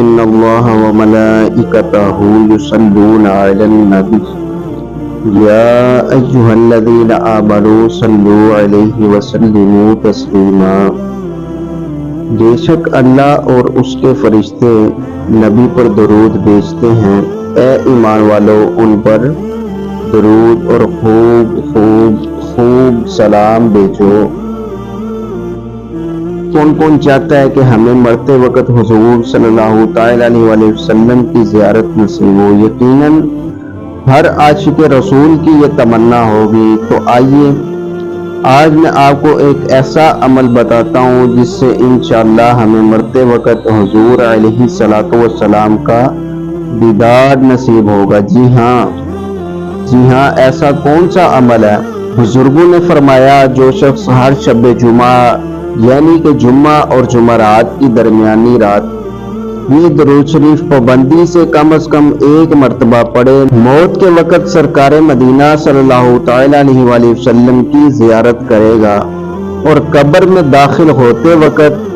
ان اللہ وملائکتہ یصلون علی النبی یا ایھا الذین آمنوا صلوا علیہ وسلموا تسلیما۔ بے شک اللہ اور اس کے فرشتے نبی پر درود بھیجتے ہیں، اے ایمان والو ان پر درود اور خوب سلام بھیجو۔ کون کون چاہتا ہے کہ ہمیں مرتے وقت حضور صلی اللہ تعالی علیہ وسلم کی زیارت نصیب ہو؟ یقیناً ہر عاشق رسول کی یہ تمنا ہوگی۔ تو آئیے آج میں آپ کو ایک ایسا عمل بتاتا ہوں جس سے انشاءاللہ ہمیں مرتے وقت حضور علیہ الصلوۃ والسلام کا دیدار نصیب ہوگا۔ جی ہاں ایسا کون سا عمل ہے؟ بزرگوں نے فرمایا جو شخص ہر شب جمعہ یعنی کہ جمعہ اور جمعرات کی درمیانی رات یہ درود شریف پابندی سے کم از کم ایک مرتبہ پڑھے، موت کے وقت سرکار مدینہ صلی اللہ تعالی علیہ وآلہ وسلم کی زیارت کرے گا، اور قبر میں داخل ہوتے وقت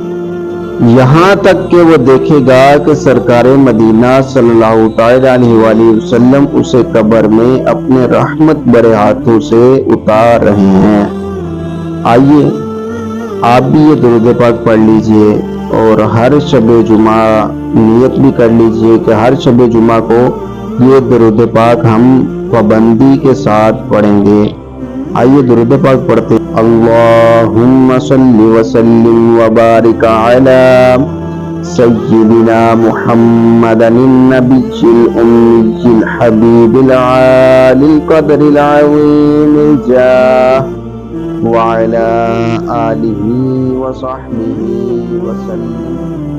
یہاں تک کہ وہ دیکھے گا کہ سرکار مدینہ صلی اللہ تعالی علیہ وآلہ وسلم اسے قبر میں اپنے رحمت بھرے ہاتھوں سے اتار رہے ہیں۔ آئیے آپ بھی یہ درود پاک پڑھ لیجئے اور ہر شب جمعہ نیت بھی کر لیجئے کہ ہر شب جمعہ کو یہ درود پاک ہم پابندی کے ساتھ پڑھیں گے۔ آئیے درود پاک پڑھتے ہیں۔ اللہم صلی وسلم وبارک علی سیدنا محمد النبی الأمی الحبیب العالی القدر العظیم الجاہ وعلى آلہ وصحبہ وسلم۔